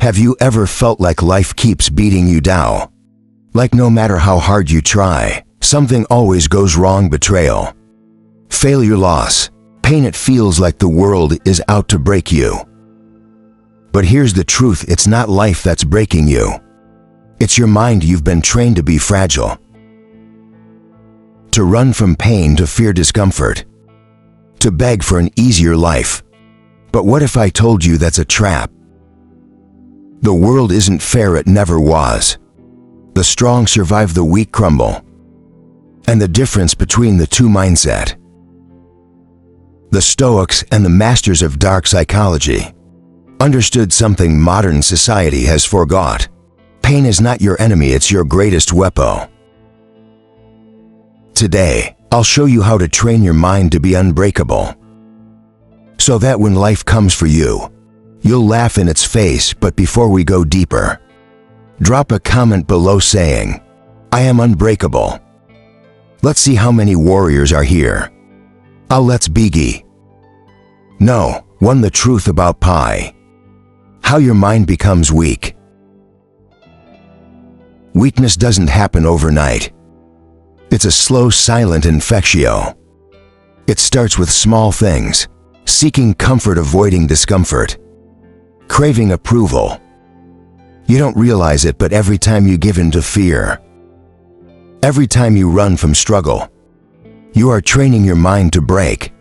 Have you ever felt like life keeps beating you down? Like no matter how hard you try, something always goes wrong? Betrayal, failure, loss, pain. It feels like the world is out to break you. But here's the truth, it's not life that's breaking you. It's your mind. You've been trained to be fragile, to run from pain, to fear discomfort, to beg for an easier life. But what if I told you that's a trap? The world isn't fair, it never was. The strong survive, the weak crumble. And the difference between the two mindset. The Stoics and the masters of dark psychology understood something modern society has forgot. Pain is not your enemy, it's your greatest weapon. Today, I'll show you how to train your mind to be unbreakable, so that when life comes for you, you'll laugh in its face. But before we go deeper, drop a comment below saying, "I am unbreakable." Let's see how many warriors are here. Let's begin. No. 1. The truth about pi. How your mind becomes weak. Weakness doesn't happen overnight. It's a slow, silent infection. It starts with small things: seeking comfort, avoiding discomfort, craving approval. You don't realize it, but every time you give in to fear, every time you run from struggle, you are training your mind to break.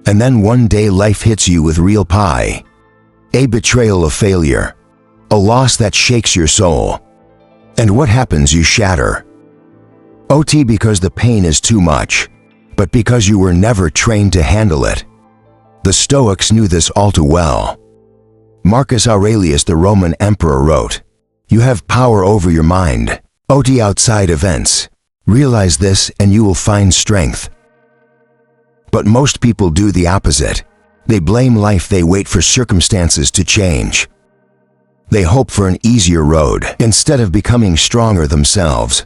And then one day life hits you with real pi. A betrayal, a failure, a loss that shakes your soul. And what happens? You shatter. Not because the pain is too much, but because you were never trained to handle it. The Stoics knew this all too well. Marcus Aurelius, the Roman emperor, wrote, "You have power over your mind, outside events. Realize this and you will find strength." But most people do the opposite. They blame life, they wait for circumstances to change. They hope for an easier road instead of becoming stronger themselves.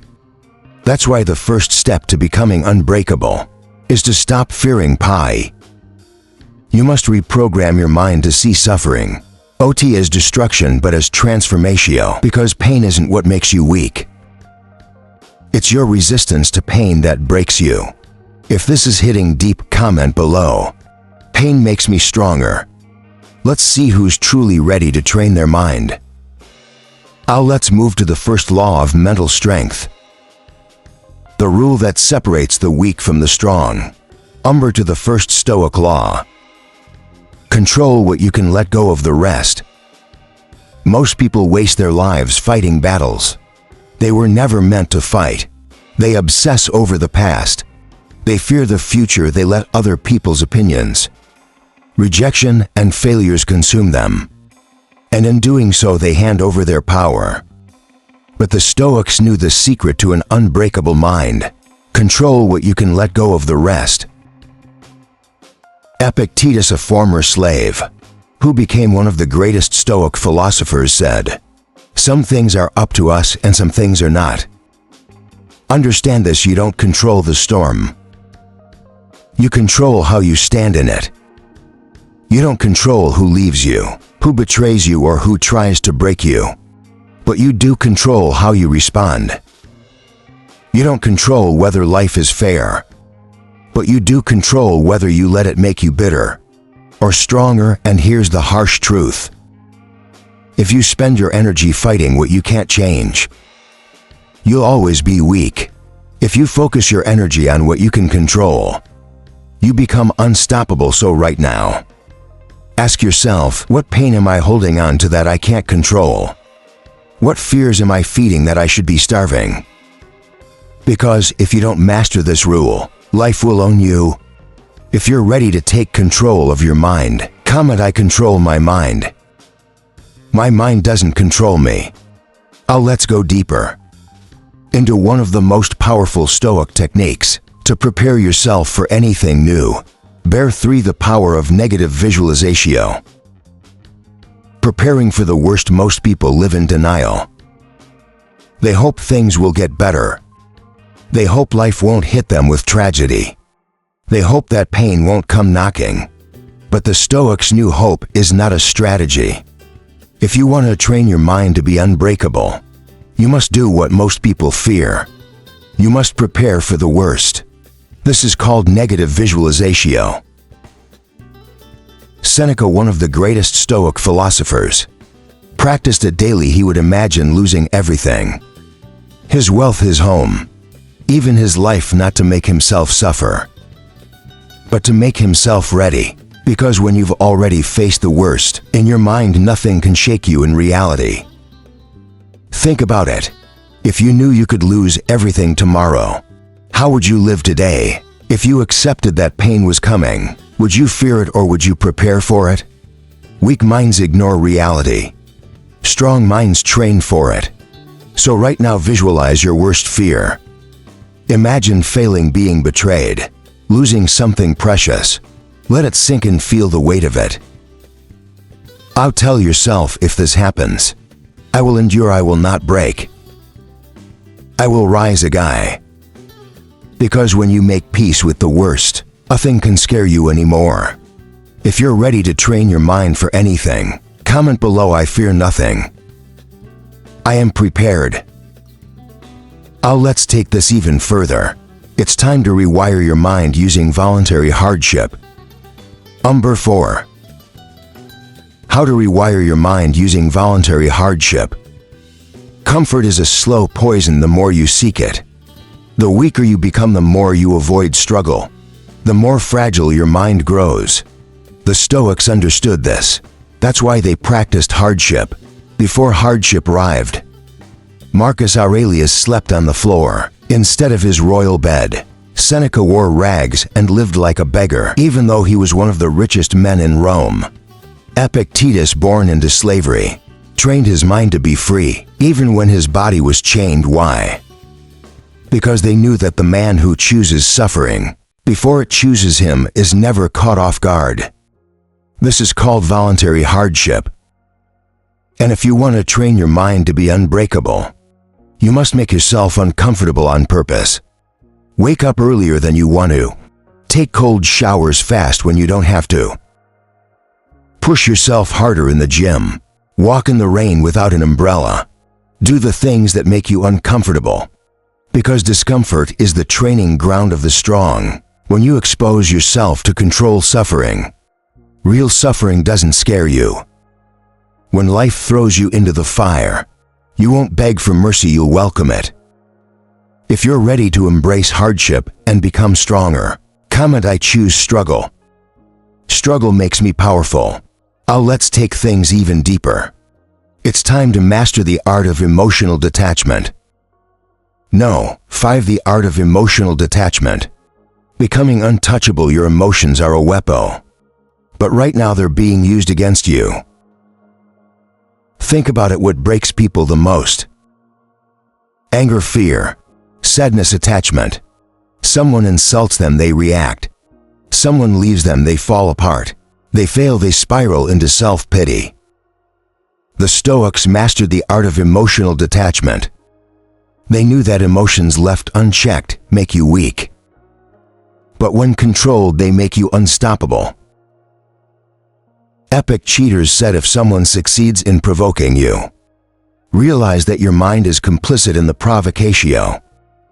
That's why the first step to becoming unbreakable is to stop fearing pi. You must reprogram your mind to see suffering, not as destruction but as transformatio, because pain isn't what makes you weak. It's your resistance to pain that breaks you. If this is hitting deep, comment below. Pain makes me stronger. Let's see who's truly ready to train their mind. Let's move to the first law of mental strength. The rule that separates the weak from the strong. To the first Stoic law. Control what you can, let go of the rest. Most people waste their lives fighting battles they were never meant to fight. They obsess over the past. They fear the future. They let other people's opinions, rejection, and failures consume them. And in doing so, they hand over their power. But the Stoics knew the secret to an unbreakable mind. Control what you can, let go of the rest. Epictetus, a former slave, who became one of the greatest Stoic philosophers, said, "Some things are up to us and some things are not." Understand this: you don't control the storm. You control how you stand in it. You don't control who leaves you, who betrays you, or who tries to break you. But you do control how you respond. You don't control whether life is fair, but you do control whether you let it make you bitter or stronger. And here's the harsh truth: if you spend your energy fighting what you can't change, you'll always be weak. If you focus your energy on what you can control, you become unstoppable. So right now, ask yourself, what pain am I holding on to that I can't control? What fears am I feeding that I should be starving? Because if you don't master this rule, life will own you. If you're ready to take control of your mind, comment, "I control my mind." My mind doesn't control me. Let's go deeper into one of the most powerful Stoic techniques to prepare yourself for anything new. Bear 3. The power of negative visualization. Preparing for the worst. Most people live in denial. They hope things will get better. They hope life won't hit them with tragedy. They hope that pain won't come knocking. But the Stoics knew hope is not a strategy. If you want to train your mind to be unbreakable, you must do what most people fear. You must prepare for the worst. This is called negative visualizatio. Seneca, one of the greatest Stoic philosophers, practiced it daily. He would imagine losing everything. His wealth, his home, even his life, not to make himself suffer, but to make himself ready. Because when you've already faced the worst, in your mind nothing can shake you in reality. Think about it. If you knew you could lose everything tomorrow, how would you live today? If you accepted that pain was coming, would you fear it or would you prepare for it? Weak minds ignore reality. Strong minds train for it. So right now visualize your worst fear. Imagine failing, being betrayed, losing something precious. Let it sink and feel the weight of it. I'll tell yourself, if this happens, I will endure, I will not break. I will rise a guy. Because when you make peace with the worst, nothing can scare you anymore. If you're ready to train your mind for anything, comment below, I fear nothing. I am prepared. Let's take this even further. It's time to rewire your mind using voluntary hardship. Number 4. How to rewire your mind using voluntary hardship. Comfort is a slow poison. The more you seek it, the weaker you become. The more you avoid struggle, the more fragile your mind grows. The Stoics understood this. That's why they practiced hardship. Before hardship arrived, Marcus Aurelius slept on the floor instead of his royal bed. Seneca wore rags and lived like a beggar, even though he was one of the richest men in Rome. Epictetus, born into slavery, trained his mind to be free, even when his body was chained. Why? Because they knew that the man who chooses suffering before it chooses him is never caught off guard. This is called voluntary hardship. And if you want to train your mind to be unbreakable, you must make yourself uncomfortable on purpose. Wake up earlier than you want to. Take cold showers fast when you don't have to. Push yourself harder in the gym. Walk in the rain without an umbrella. Do the things that make you uncomfortable. Because discomfort is the training ground of the strong. When you expose yourself to control suffering, real suffering doesn't scare you. When life throws you into the fire, you won't beg for mercy, you'll welcome it. If you're ready to embrace hardship and become stronger, comment, I choose struggle. Struggle makes me powerful. Let's take things even deeper. It's time to master the art of emotional detachment. No, 5. The art of emotional detachment. Becoming untouchable. Your emotions are a weapon, but right now they're being used against you. Think about it. What breaks people the most? Anger, fear, sadness, attachment. Someone insults them, they react. Someone leaves them, they fall apart. They fail, they spiral into self-pity. The Stoics mastered the art of emotional detachment. They knew that emotions left unchecked make you weak, but when controlled, they make you unstoppable. Epictetus said, if someone succeeds in provoking you, realize that your mind is complicit in the provocatio.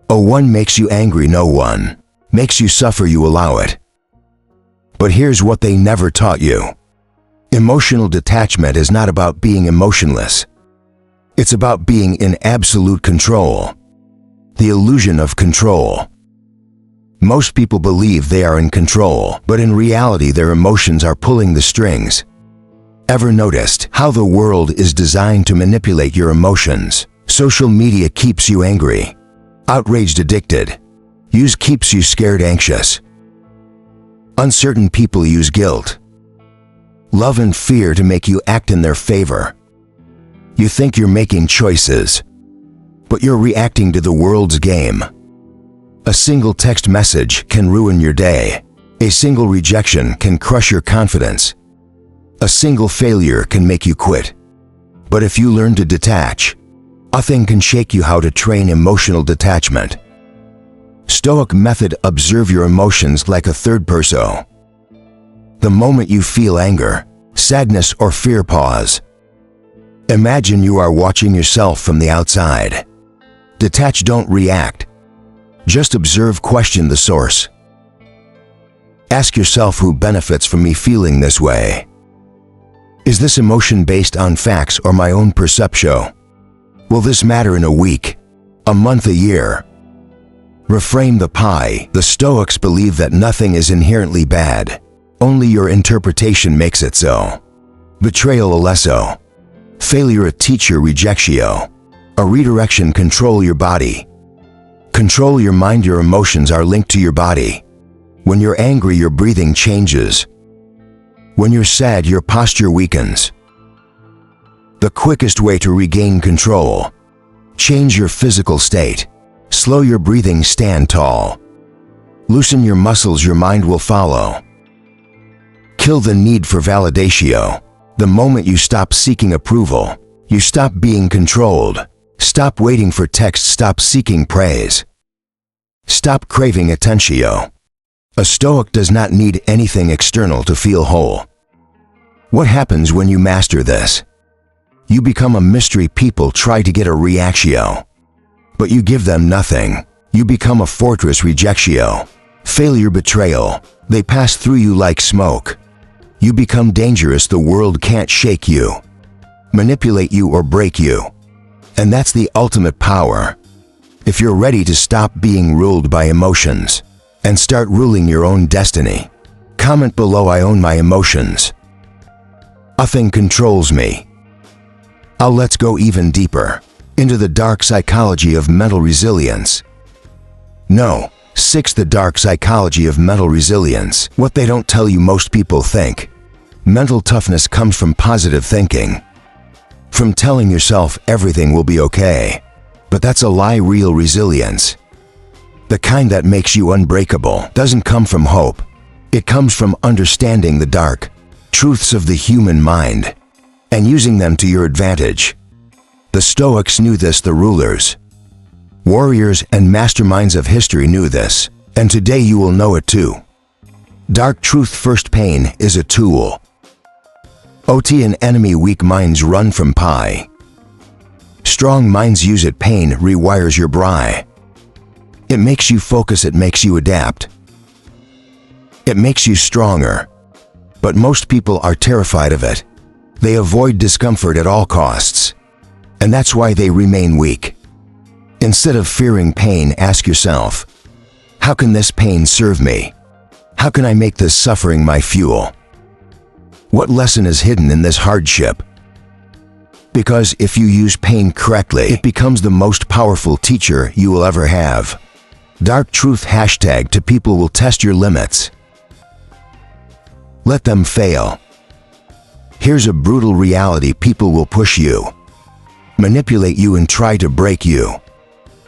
One makes you angry, no one makes you suffer, you allow it. But here's what they never taught you. Emotional detachment is not about being emotionless. It's about being in absolute control. The illusion of control. Most people believe they are in control, but in reality their emotions are pulling the strings. Ever noticed how the world is designed to manipulate your emotions? Social media keeps you angry, outraged, addicted. Use keeps you scared, anxious. Uncertain people use guilt, love and fear to make you act in their favor. You think you're making choices, but you're reacting to the world's game. A single text message can ruin your day. A single rejection can crush your confidence. A single failure can make you quit. But if you learn to detach, nothing can shake you. How to train emotional detachment. Stoic method. Observe your emotions like a third person. The moment you feel anger, sadness, or fear, pause. Imagine you are watching yourself from the outside. Detach, don't react. Just observe, question the source. Ask yourself, who benefits from me feeling this way? Is this emotion based on facts or my own perception? Will this matter in a week, a month, a year? Reframe the pie. The Stoics believe that nothing is inherently bad. Only your interpretation makes it so. Betrayal, alesso. Failure, a teacher, rejectio. A redirection, control your body. Control your mind. Your emotions are linked to your body. When you're angry, your breathing changes. When you're sad, your posture weakens. The quickest way to regain control: change your physical state. Slow your breathing, stand tall. Loosen your muscles, your mind will follow. Kill the need for validatio. The moment you stop seeking approval, you stop being controlled. Stop waiting for text, stop seeking praise. Stop craving attentio. A Stoic does not need anything external to feel whole. What happens when you master this? You become a mystery. People try to get a reactio, but you give them nothing. You become a fortress, rejectio. Failure, betrayal. They pass through you like smoke. You become dangerous. The world can't shake you, manipulate you, or break you. And that's the ultimate power. If you're ready to stop being ruled by emotions and start ruling your own destiny, comment below, I own my emotions. Nothing controls me. Let's go even deeper into the dark psychology of mental resilience. No. 6. The dark psychology of mental resilience. What they don't tell you, most people think mental toughness comes from positive thinking, from telling yourself everything will be okay. But that's a lie. Real resilience, the kind that makes you unbreakable, doesn't come from hope. It comes from understanding the dark truths of the human mind and using them to your advantage. The Stoics knew this. The rulers, warriors, and masterminds of history knew this, and today you will know it too. Dark truth first. Pain is a tool. An enemy. Weak minds run from pie. Strong minds use it. Pain rewires your brain. It makes you focus. It makes you adapt. It makes you stronger. But most people are terrified of it. They avoid discomfort at all costs. And that's why they remain weak. Instead of fearing pain, ask yourself, how can this pain serve me? How can I make this suffering my fuel? What lesson is hidden in this hardship? Because if you use pain correctly, it becomes the most powerful teacher you will ever have. Dark truth hashtag to people will test your limits. Let them fail. Here's a brutal reality: people will push you, manipulate you, and try to break you.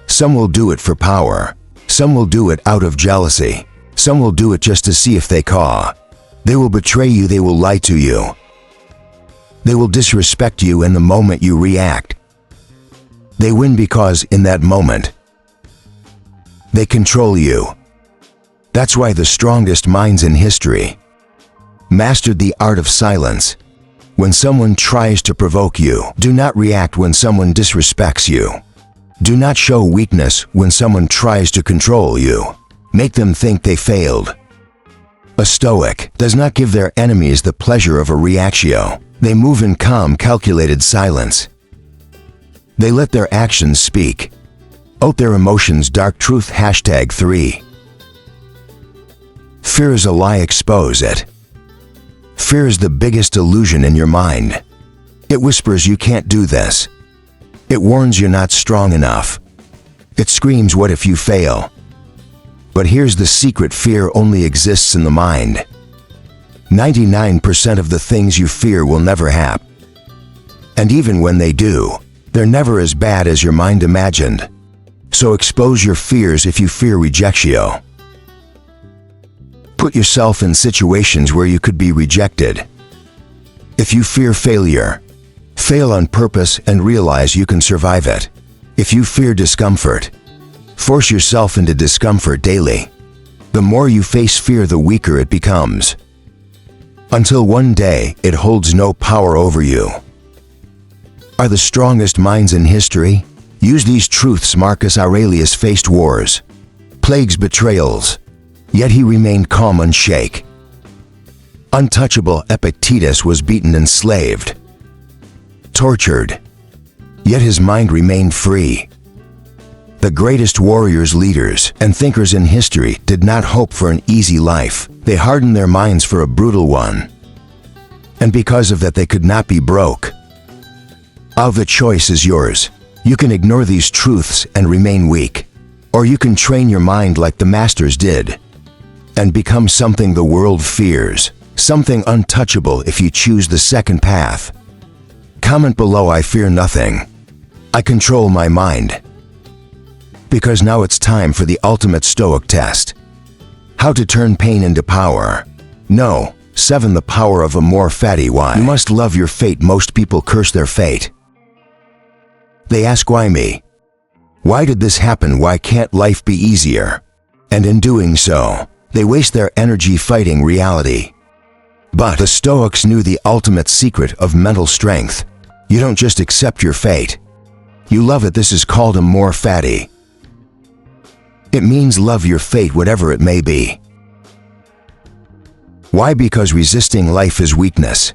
Some will do it for power. Some will do it out of jealousy. Some will do it just to see if they caw. They will betray you. They will lie to you. They will disrespect you, and the moment you react, they win because in that moment, they control you. That's why the strongest minds in history mastered the art of silence. When someone tries to provoke you, do not react. When someone disrespects you, do not show weakness. When someone tries to control you, make them think they failed. A Stoic does not give their enemies the pleasure of a reactio. They move in calm, calculated silence. They let their actions speak out their emotions. Dark truth hashtag 3. Fear is a lie. Expose it. Fear is the biggest illusion in your mind. It whispers you can't do this. It warns you're not strong enough. It screams, what if you fail? But here's the secret: fear only exists in the mind. 99% of the things you fear will never happen. And even when they do, they're never as bad as your mind imagined. So expose your fears. If you fear rejectio, put yourself in situations where you could be rejected. If you fear failure, fail on purpose and realize you can survive it. If you fear discomfort, force yourself into discomfort daily. The more you face fear, the weaker it becomes, until one day it holds no power over you. are the strongest minds in history? Use these truths. Marcus Aurelius faced wars, plagues, betrayals, yet he remained calm, unshake. Untouchable Epictetus was beaten, enslaved, tortured, yet his mind remained free. The greatest warriors, leaders, and thinkers in history did not hope for an easy life. They hardened their minds for a brutal one. And because of that, they could not be broke. The choice is yours. You can ignore these truths and remain weak, or you can train your mind like the masters did and become something the world fears, something untouchable if you choose the second path. Comment below, I fear nothing. I control my mind. Because now it's time for the ultimate Stoic test. How to turn pain into power. No. 7. The power of a more fatty why. You must love your fate. Most people curse their fate. They ask, why me? Why did this happen? Why can't life be easier? And in doing so, they waste their energy fighting reality. But the Stoics knew the ultimate secret of mental strength. You don't just accept your fate. You love it. This is called a more fatty. It means love your fate, whatever it may be. Why? Because resisting life is weakness.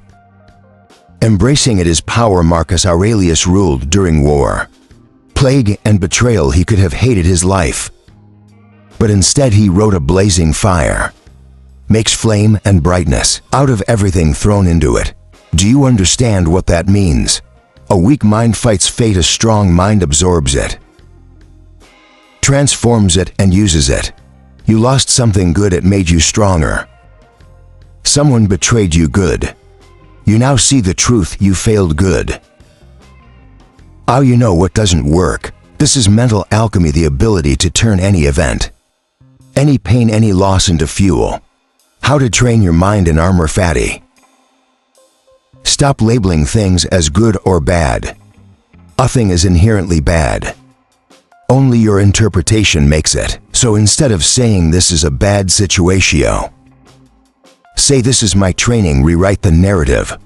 Embracing it is power. Marcus Aurelius ruled during war, plague, and betrayal. He could have hated his life, but instead he wrote a blazing fire, makes flame and brightness out of everything thrown into it. Do you understand what that means? A weak mind fights fate. A strong mind absorbs it, transforms it, and uses it. You lost something good, it made you stronger. Someone betrayed you, good. You now see the truth, you failed, good. You know what doesn't work. This is mental alchemy, the ability to turn any event, any pain, any loss into fuel. How to train your mind in armor fatty. Stop labeling things as good or bad. Nothing is inherently bad. Only your interpretation makes it. So instead of saying this is a bad situation, say this is my training. Rewrite the narrative.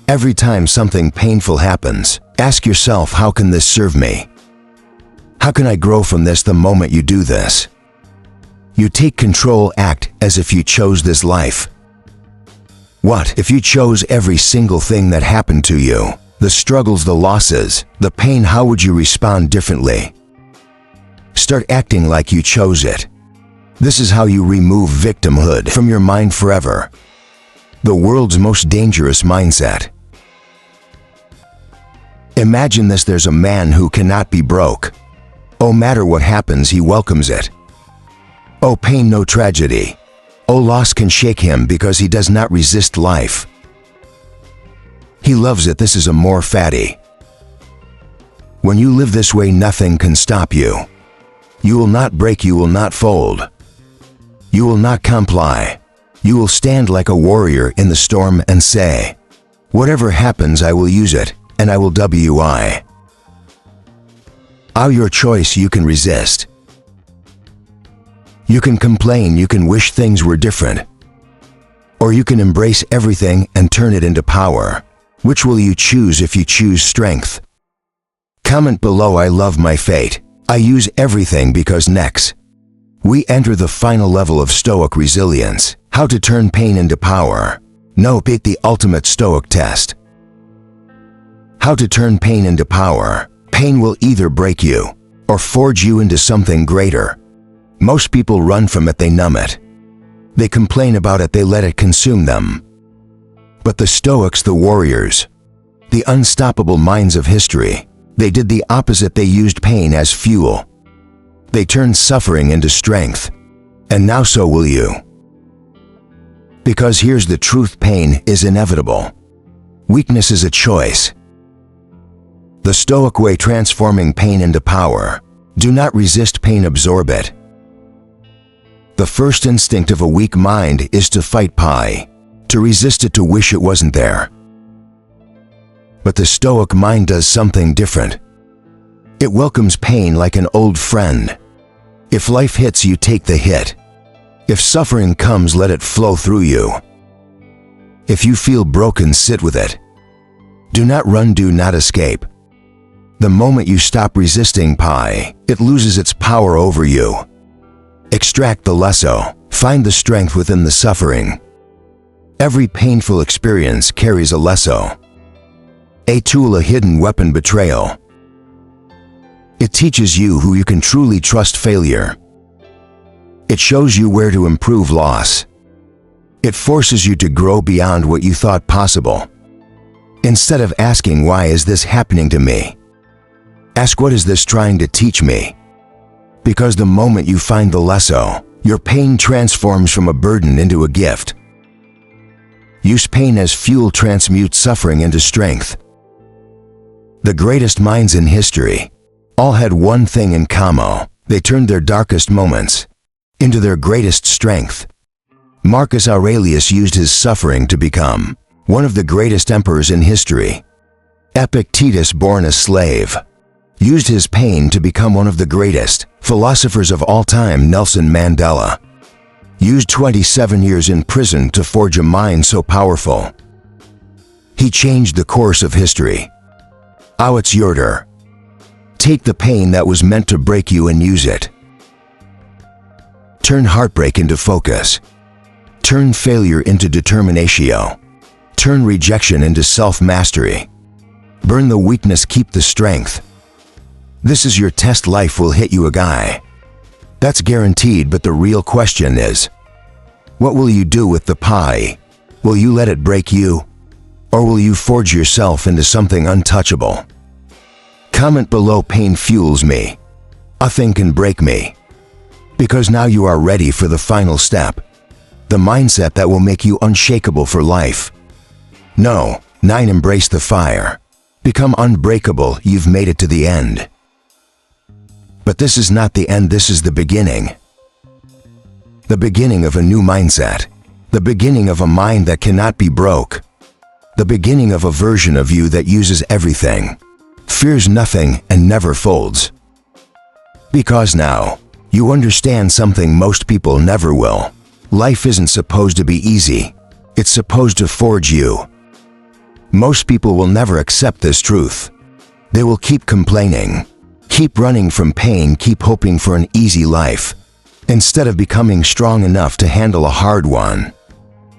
Every time something painful happens, ask yourself, how can this serve me? How can I grow from this? The moment you do this, you take control. Act as if you chose this life. What if you chose every single thing that happened to you? The struggles, the losses, the pain. How would you respond differently? Start acting like you chose it. This is how you remove victimhood from your mind forever. The world's most dangerous mindset. Imagine this: there's a man who cannot be broke. No matter what happens, he welcomes it. Pain, no tragedy. Loss can shake him because he does not resist life. He loves it. This is a more fatty. When you live this way, nothing can stop you. You will not break, you will not fold. You will not comply. You will stand like a warrior in the storm and say, whatever happens, I will use it, and I will win. Your choice. You can resist. You can complain, you can wish things were different. Or you can embrace everything and turn it into power. Which will you choose? If you choose strength, comment below, I love my fate. I use everything because next, we enter the final level of Stoic resilience. How to turn pain into power. No, beat the ultimate Stoic test. How to turn pain into power. Pain will either break you or forge you into something greater. Most people run from it, they numb it. They complain about it, they let it consume them. But the Stoics, the warriors, the unstoppable minds of history, they did the opposite. They used pain as fuel. They turned suffering into strength. And now so will you. Because here's the truth: pain is inevitable. Weakness is a choice. The Stoic way: transforming pain into power. Do not resist pain, absorb it. The first instinct of a weak mind is to fight pain, to resist it, to wish it wasn't there. But the Stoic mind does something different. It welcomes pain like an old friend. If life hits you, take the hit. If suffering comes, let it flow through you. If you feel broken, sit with it. Do not run, do not escape. The moment you stop resisting pi, it loses its power over you. Extract the lesso, find the strength within the suffering. Every painful experience carries a lesso. A tool, a hidden weapon, betrayal. It teaches you who you can truly trust, failure. It shows you where to improve, loss. It forces you to grow beyond what you thought possible. Instead of asking, why is this happening to me? Ask, what is this trying to teach me? Because the moment you find the lesso, your pain transforms from a burden into a gift. Use pain as fuel, transmute suffering into strength. The greatest minds in history all had one thing in common: they turned their darkest moments into their greatest strength. Marcus Aurelius used his suffering to become one of the greatest emperors in history. Epictetus, born a slave, used his pain to become one of the greatest philosophers of all time. Nelson Mandela used 27 years in prison to forge a mind so powerful. He changed the course of history. Now it's your turn. Take the pain that was meant to break you and use it. Turn heartbreak into focus. Turn failure into determinatio. Turn rejection into self-mastery. Burn the weakness, keep the strength. This is your test. Life will hit you a guy. That's guaranteed, but the real question is, what will you do with the pie? Will you let it break you? Or will you forge yourself into something untouchable? Comment below, pain fuels me. Nothing can break me. Because now you are ready for the final step. The mindset that will make you unshakable for life. No. 9. Embrace the fire. Become unbreakable. You've made it to the end. But this is not the end, this is the beginning. The beginning of a new mindset. The beginning of a mind that cannot be broke. The beginning of a version of you that uses everything, fears nothing, and never folds. Because now, you understand something most people never will. Life isn't supposed to be easy. It's supposed to forge you. Most people will never accept this truth. They will keep complaining, keep running from pain, keep hoping for an easy life, instead of becoming strong enough to handle a hard one.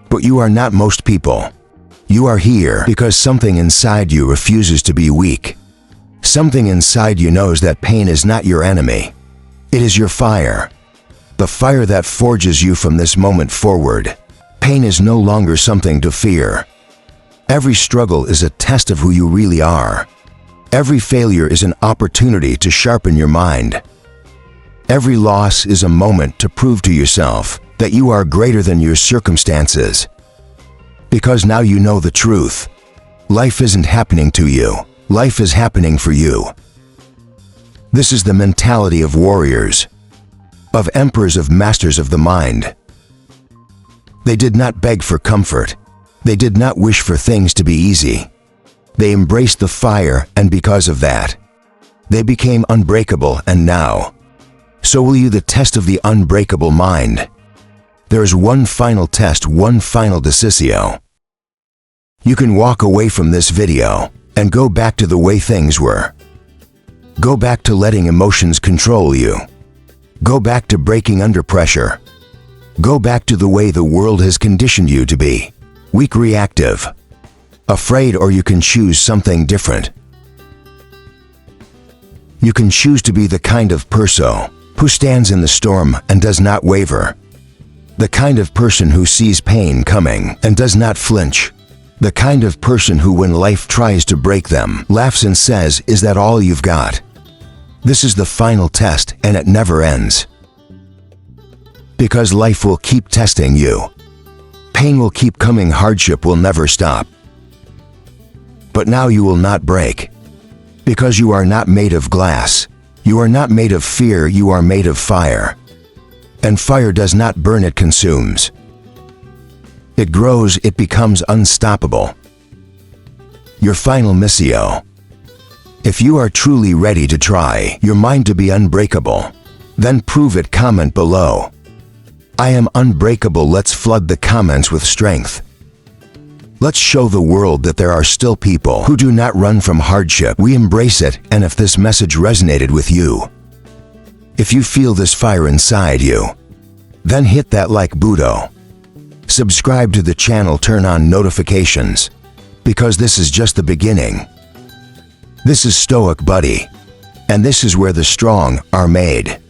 But you are not most people. You are here because something inside you refuses to be weak. Something inside you knows that pain is not your enemy. It is your fire. The fire that forges you from this moment forward. Pain is no longer something to fear. Every struggle is a test of who you really are. Every failure is an opportunity to sharpen your mind. Every loss is a moment to prove to yourself that you are greater than your circumstances. Because now you know the truth. Life isn't happening to you. Life is happening for you. This is the mentality of warriors, of emperors, of masters of the mind. They did not beg for comfort. They did not wish for things to be easy. They embraced the fire, and because of that, they became unbreakable. And now, so will you. The test of the unbreakable mind. There is one final test, one final decisio. You can walk away from this video and go back to the way things were. Go back to letting emotions control you. Go back to breaking under pressure. Go back to the way the world has conditioned you to be. Weak, reactive, afraid, or you can choose something different. You can choose to be the kind of person who stands in the storm and does not waver. The kind of person who sees pain coming and does not flinch. The kind of person who, when life tries to break them, laughs and says, "Is that all you've got?" This is the final test, and it never ends. Because life will keep testing you. Pain will keep coming, hardship will never stop. But now you will not break. Because you are not made of glass. You are not made of fear, you are made of fire. And fire does not burn, it consumes. It grows, it becomes unstoppable. Your final missio. If you are truly ready to try your mind to be unbreakable, then prove it. Comment below. I am unbreakable. Let's flood the comments with strength. Let's show the world that there are still people who do not run from hardship. We embrace it, and if this message resonated with you, if you feel this fire inside you, then hit that like button. Subscribe to the channel, turn on notifications, because this is just the beginning. This is Stoic Buddy, and this is where the strong are made.